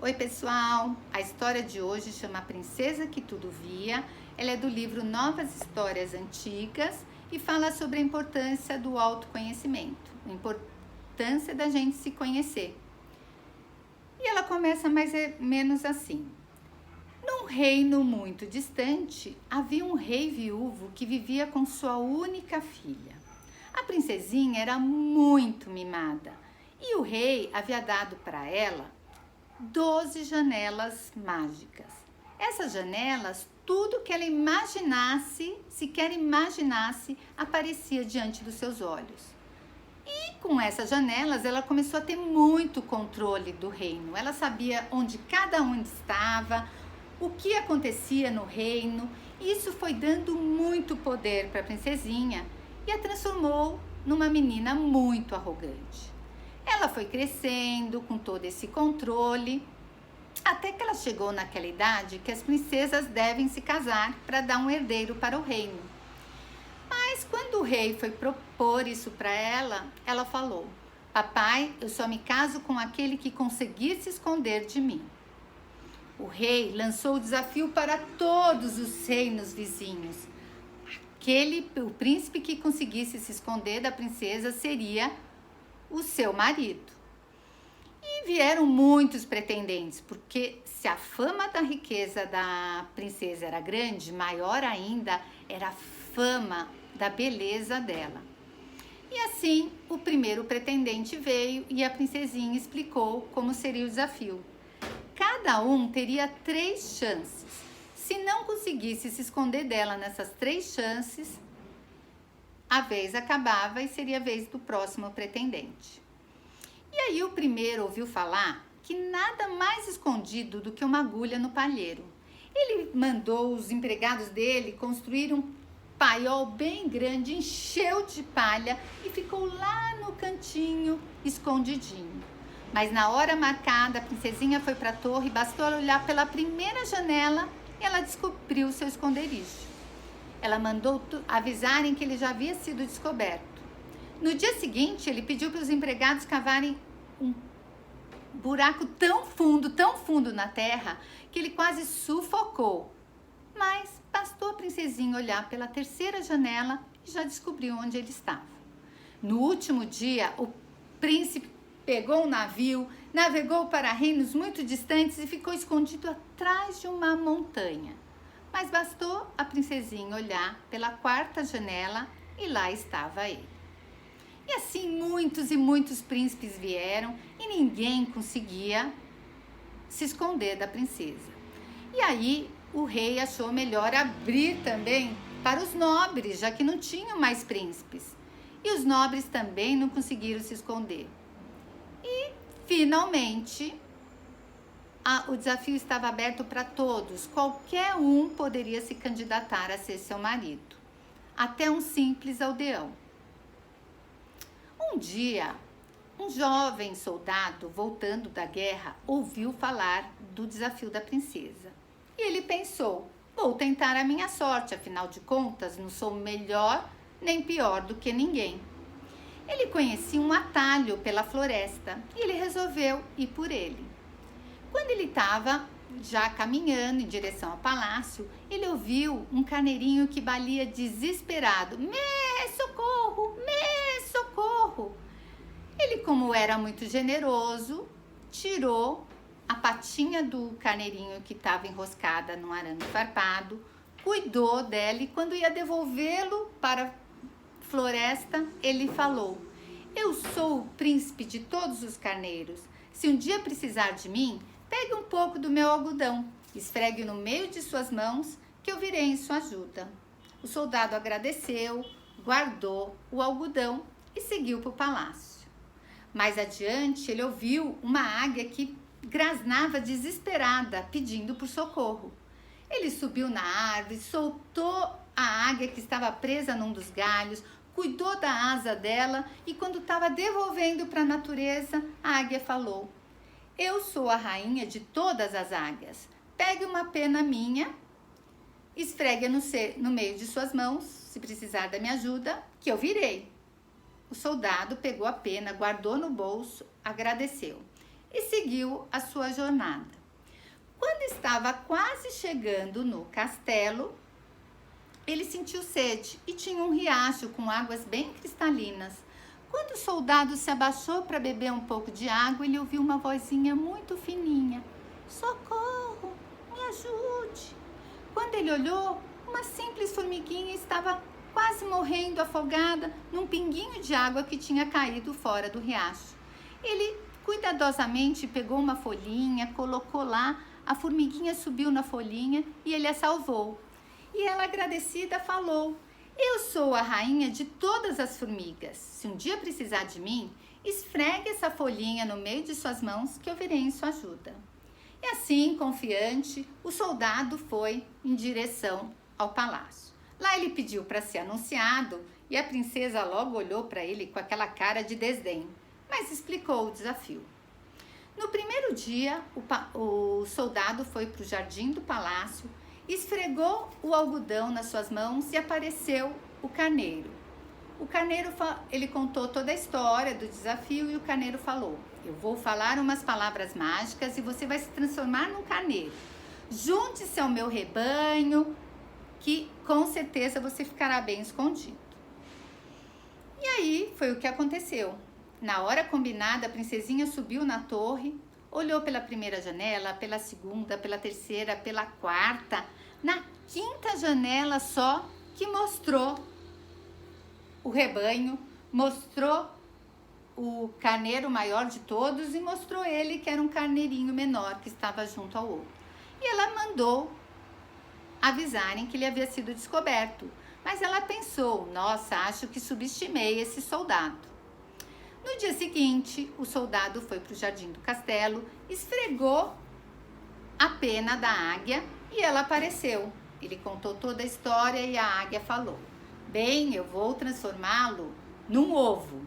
Oi pessoal, a história de hoje chama A Princesa que Tudo Via. Ela é do livro Novas Histórias Antigas e fala sobre a importância do autoconhecimento, a importância da gente se conhecer. E ela começa mais ou menos assim. Num reino muito distante, havia um rei viúvo que vivia com sua única filha. A princesinha era muito mimada e o rei havia dado para ela 12 janelas mágicas. Essas janelas, tudo que ela imaginasse, sequer imaginasse, aparecia diante dos seus olhos. E com essas janelas, ela começou a ter muito controle do reino. Ela sabia onde cada um estava, o que acontecia no reino. Isso foi dando muito poder para a princesinha e a transformou numa menina muito arrogante. Ela foi crescendo com todo esse controle, até que ela chegou naquela idade que as princesas devem se casar para dar um herdeiro para o reino. Mas quando o rei foi propor isso para ela, ela falou: "Papai, eu só me caso com aquele que conseguir se esconder de mim." O rei lançou o desafio para todos os reinos vizinhos. O príncipe que conseguisse se esconder da princesa seria o seu marido. E vieram muitos pretendentes, porque se a fama da riqueza da princesa era grande, maior ainda era a fama da beleza dela. E assim, o primeiro pretendente veio e a princesinha explicou como seria o desafio. Cada um teria 3 chances. Se não conseguisse se esconder dela nessas 3 chances, a vez acabava e seria a vez do próximo pretendente. E aí o primeiro ouviu falar que nada mais escondido do que uma agulha no palheiro. Ele mandou os empregados dele construir um paiol bem grande, encheu de palha e ficou lá no cantinho, escondidinho. Mas na hora marcada, a princesinha foi para a torre, bastou ela olhar pela primeira janela e ela descobriu seu esconderijo. Ela mandou avisarem que ele já havia sido descoberto. No dia seguinte, ele pediu para os empregados cavarem um buraco tão fundo na terra, que ele quase sufocou. Mas bastou a princesinha olhar pela terceira janela e já descobriu onde ele estava. No último dia, o príncipe pegou um navio, navegou para reinos muito distantes e ficou escondido atrás de uma montanha. Mas bastou a princesinha olhar pela 4ª janela e lá estava ele. E assim muitos e muitos príncipes vieram e ninguém conseguia se esconder da princesa. E aí o rei achou melhor abrir também para os nobres, já que não tinham mais príncipes. E os nobres também não conseguiram se esconder. E finalmente o desafio estava aberto para todos. Qualquer um poderia se candidatar a ser seu marido, até um simples aldeão. Um dia, um jovem soldado, voltando da guerra, ouviu falar do desafio da princesa. E ele pensou: vou tentar a minha sorte, afinal de contas, não sou melhor nem pior do que ninguém. Ele conhecia um atalho pela floresta e ele resolveu ir por ele. Quando ele estava já caminhando em direção ao palácio, ele ouviu um carneirinho que balia desesperado: "Mê, socorro! Mê, socorro!" Ele, como era muito generoso, tirou a patinha do carneirinho que estava enroscada num arame farpado, cuidou dela e quando ia devolvê-lo para a floresta, ele falou: "Eu sou o príncipe de todos os carneiros. Se um dia precisar de mim, pegue um pouco do meu algodão, esfregue no meio de suas mãos, que eu virei em sua ajuda." O soldado agradeceu, guardou o algodão e seguiu para o palácio. Mais adiante, ele ouviu uma águia que grasnava desesperada, pedindo por socorro. Ele subiu na árvore, soltou a águia que estava presa num dos galhos, cuidou da asa dela e quando estava devolvendo para a natureza, a águia falou: "Eu sou a rainha de todas as águias. Pegue uma pena minha, esfregue no meio de suas mãos, se precisar da minha ajuda, que eu virei." O soldado pegou a pena, guardou no bolso, agradeceu. e seguiu a sua jornada. Quando estava quase chegando no castelo, ele sentiu sede e tinha um riacho com águas bem cristalinas. Quando o soldado se abaixou para beber um pouco de água, ele ouviu uma vozinha muito fininha: "Socorro, me ajude!" Quando ele olhou, uma simples formiguinha estava quase morrendo afogada num pinguinho de água que tinha caído fora do riacho. Ele cuidadosamente pegou uma folhinha, colocou lá, a formiguinha subiu na folhinha e ele a salvou. E ela, agradecida, falou: "Eu sou a rainha de todas as formigas. Se um dia precisar de mim, esfregue essa folhinha no meio de suas mãos que eu virei em sua ajuda." E assim, confiante, o soldado foi em direção ao palácio. Lá ele pediu para ser anunciado e a princesa logo olhou para ele com aquela cara de desdém, mas explicou o desafio. No primeiro dia, o soldado foi para o jardim do palácio, esfregou o algodão nas suas mãos e apareceu o carneiro. O carneiro, ele contou toda a história do desafio e o carneiro falou: "Eu vou falar umas palavras mágicas e você vai se transformar num carneiro. Junte-se ao meu rebanho, que com certeza você ficará bem escondido." E aí foi o que aconteceu. Na hora combinada, a princesinha subiu na torre, olhou pela primeira janela, pela segunda, pela terceira, pela quarta. Na quinta janela só que mostrou o rebanho, mostrou o carneiro maior de todos e mostrou ele que era um carneirinho menor que estava junto ao outro. E ela mandou avisarem que ele havia sido descoberto. Mas ela pensou: "Nossa, acho que subestimei esse soldado." No dia seguinte, o soldado foi para o jardim do castelo, esfregou a pena da águia e ela apareceu. Ele contou toda a história e a águia falou: "Bem, eu vou transformá-lo num ovo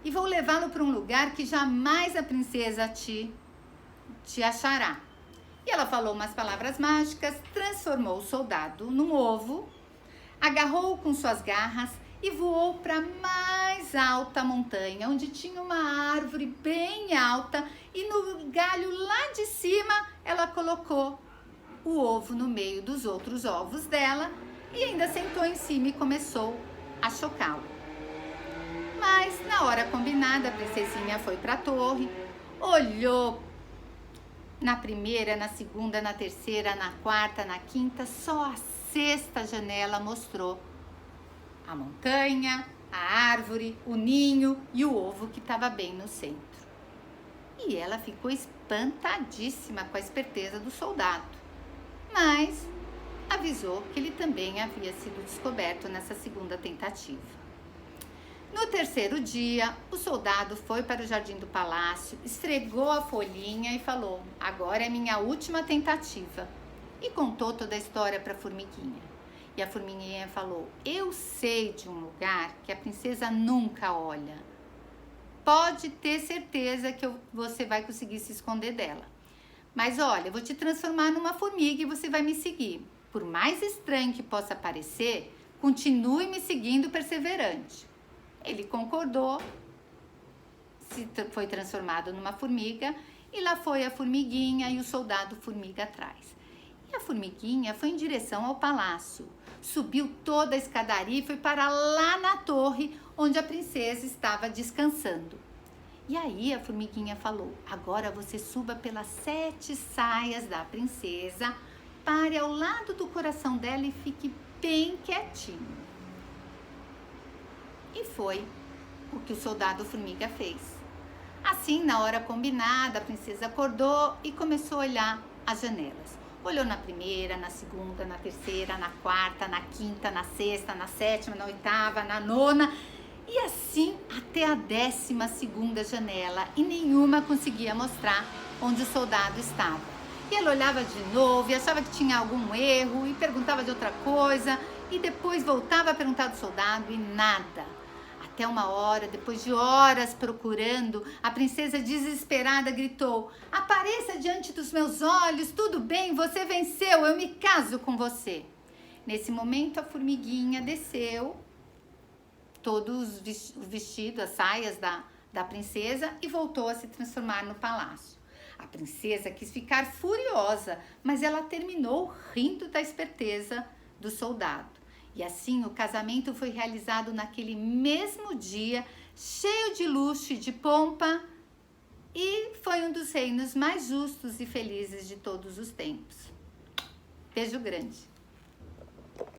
e vou levá-lo para um lugar que jamais a princesa te achará." E ela falou umas palavras mágicas, transformou o soldado num ovo, agarrou-o com suas garras e voou para a mais alta montanha, onde tinha uma árvore bem alta, e no galho lá de cima ela colocou o ovo no meio dos outros ovos dela e ainda sentou em cima e começou a chocá-lo. Mas na hora combinada, a princesinha foi para a torre, olhou na primeira, na segunda, na terceira, na quarta, na quinta, só a sexta janela mostrou a montanha, a árvore, o ninho e o ovo que estava bem no centro. E ela ficou espantadíssima com a esperteza do soldado, mas avisou que ele também havia sido descoberto nessa segunda tentativa. No terceiro dia, o soldado foi para o jardim do palácio, esfregou a folhinha e falou: "Agora é minha última tentativa." E contou toda a história para a formiguinha. E a formiguinha falou: "Eu sei de um lugar que a princesa nunca olha. Pode ter certeza que você vai conseguir se esconder dela. Mas olha, eu vou te transformar numa formiga e você vai me seguir. Por mais estranho que possa parecer, continue me seguindo perseverante." Ele concordou, foi transformado numa formiga e lá foi a formiguinha e o soldado formiga atrás. E a formiguinha foi em direção ao palácio, subiu toda a escadaria e foi para lá na torre onde a princesa estava descansando. E aí a formiguinha falou: "Agora você suba pelas 7 saias da princesa, pare ao lado do coração dela e fique bem quietinho." E foi o que o soldado formiga fez. Assim, na hora combinada, a princesa acordou e começou a olhar as janelas. Olhou na primeira, na segunda, na terceira, na quarta, na quinta, na sexta, na sétima, na oitava, na nona, e assim até a 12ª janela, e nenhuma conseguia mostrar onde o soldado estava. E ela olhava de novo e achava que tinha algum erro e perguntava de outra coisa e depois voltava a perguntar do soldado e nada. Até uma hora, depois de horas procurando, a princesa desesperada gritou: "Apareça diante dos meus olhos, tudo bem, você venceu, eu me caso com você." Nesse momento a formiguinha desceu, todos os vestidos, as saias da princesa e voltou a se transformar no palácio. A princesa quis ficar furiosa, mas ela terminou rindo da esperteza do soldado. E assim o casamento foi realizado naquele mesmo dia, cheio de luxo e de pompa, e foi um dos reinos mais justos e felizes de todos os tempos. Beijo grande.